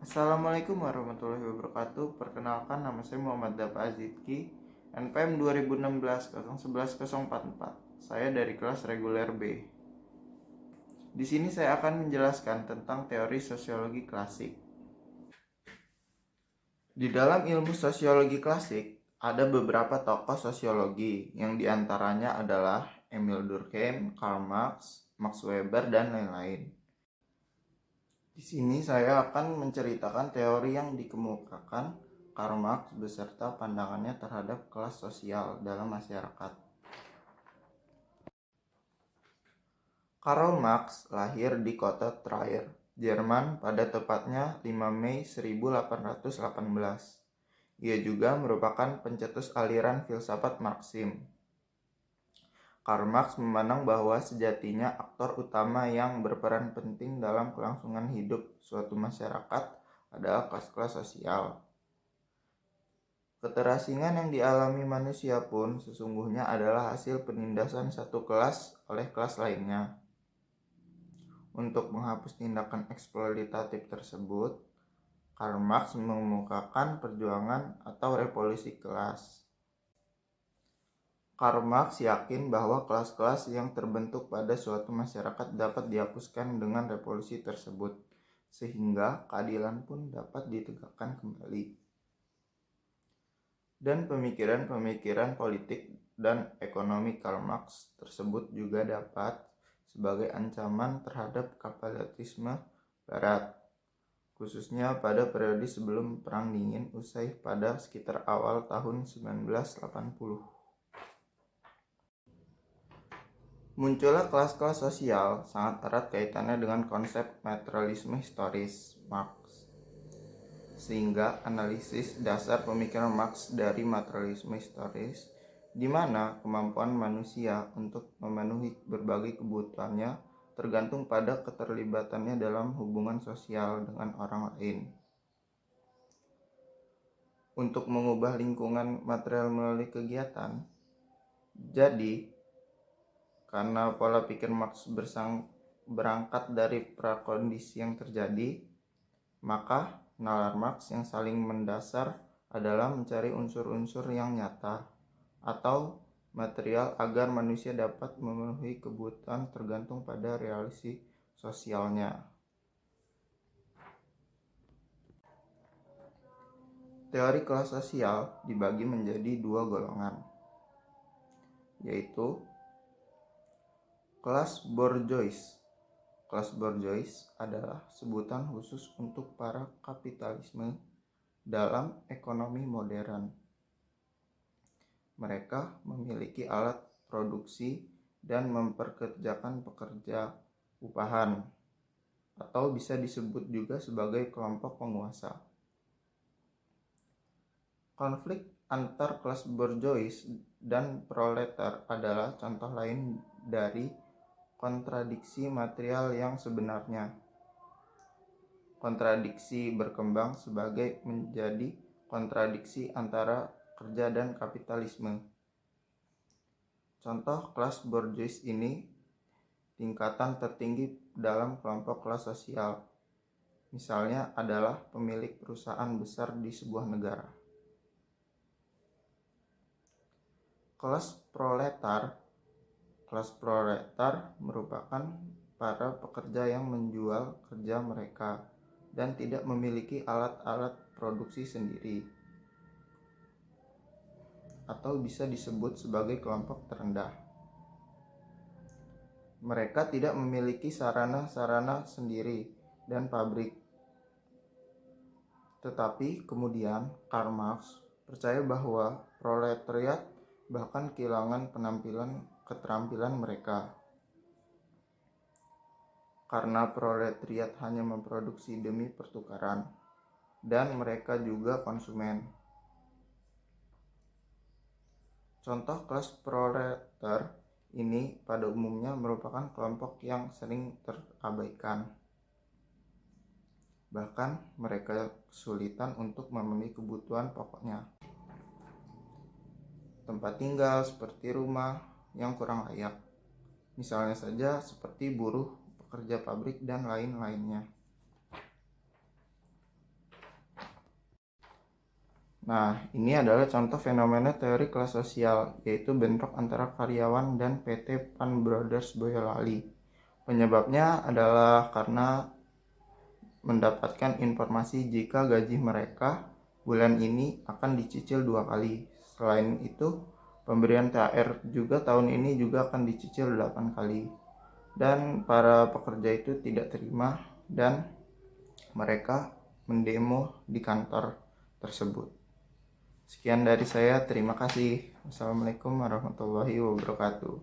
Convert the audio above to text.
Assalamualaikum warahmatullahi wabarakatuh. Perkenalkan, nama saya Muhammad Dafa Azidki, NPM 2016 011 044. Saya dari kelas reguler B. Di sini saya akan menjelaskan tentang teori sosiologi klasik. Di dalam ilmu sosiologi klasik, ada beberapa tokoh sosiologi yang diantaranya adalah Emil Durkheim, Karl Marx, Max Weber, dan lain-lain. Di sini saya akan menceritakan teori yang dikemukakan Karl Marx beserta pandangannya terhadap kelas sosial dalam masyarakat. Karl Marx lahir di kota Trier, Jerman pada tepatnya 5 Mei 1818. Ia juga merupakan pencetus aliran filsafat Marxisme. Karl Marx memandang bahwa sejatinya aktor utama yang berperan penting dalam kelangsungan hidup suatu masyarakat adalah kelas-kelas sosial. Keterasingan yang dialami manusia pun sesungguhnya adalah hasil penindasan satu kelas oleh kelas lainnya. Untuk menghapus tindakan eksploitatif tersebut, Karl Marx mengemukakan perjuangan atau revolusi kelas. Karl Marx yakin bahwa kelas-kelas yang terbentuk pada suatu masyarakat dapat dihapuskan dengan revolusi tersebut, sehingga keadilan pun dapat ditegakkan kembali. Dan pemikiran-pemikiran politik dan ekonomi Karl Marx tersebut juga dapat sebagai ancaman terhadap kapitalisme Barat, khususnya pada periode sebelum Perang Dingin usai pada sekitar awal tahun 1980. Munculnya kelas-kelas sosial sangat erat kaitannya dengan konsep materialisme historis Marx, sehingga analisis dasar pemikiran Marx dari materialisme historis, di mana kemampuan manusia untuk memenuhi berbagai kebutuhannya tergantung pada keterlibatannya dalam hubungan sosial dengan orang lain. Untuk mengubah lingkungan material melalui kegiatan, jadi karena pola pikir Marx berangkat dari prakondisi yang terjadi, maka nalar Marx yang saling mendasar adalah mencari unsur-unsur yang nyata atau material agar manusia dapat memenuhi kebutuhan tergantung pada relasi sosialnya. Teori kelas sosial dibagi menjadi dua golongan, yaitu kelas bourgeois. Kelas bourgeois adalah sebutan khusus untuk para kapitalisme dalam ekonomi modern. Mereka memiliki alat produksi dan memperkerjakan pekerja upahan, atau bisa disebut juga sebagai kelompok penguasa. Konflik antar kelas bourgeois dan proletar adalah contoh lain dari kontradiksi material yang sebenarnya. Kontradiksi berkembang sebagai menjadi kontradiksi antara kerja dan kapitalisme. Contoh kelas bourgeois ini tingkatan tertinggi dalam kelompok kelas sosial. Misalnya adalah pemilik perusahaan besar di sebuah negara. Kelas proletar merupakan para pekerja yang menjual kerja mereka dan tidak memiliki alat-alat produksi sendiri, atau bisa disebut sebagai kelompok terendah. Mereka tidak memiliki sarana-sarana sendiri dan pabrik. Tetapi kemudian Karl Marx percaya bahwa proletariat bahkan kehilangan keterampilan mereka. Karena proletariat hanya memproduksi demi pertukaran, dan mereka juga konsumen. Contoh kelas proletar ini pada umumnya merupakan kelompok yang sering terabaikan. Bahkan mereka kesulitan untuk memenuhi kebutuhan pokoknya. Tempat tinggal seperti rumah yang kurang layak. Misalnya saja seperti buruh, pekerja pabrik, dan lain-lainnya. Nah, ini adalah contoh fenomena teori kelas sosial, yaitu bentrok antara karyawan dan PT Pan Brothers Boyolali. Penyebabnya adalah karena mendapatkan informasi jika gaji mereka bulan ini akan dicicil 2 kali. Selain itu, pemberian THR juga tahun ini juga akan dicicil 8 kali. Dan para pekerja itu tidak terima dan mereka mendemo di kantor tersebut. Sekian dari saya, terima kasih. Wassalamualaikum warahmatullahi wabarakatuh.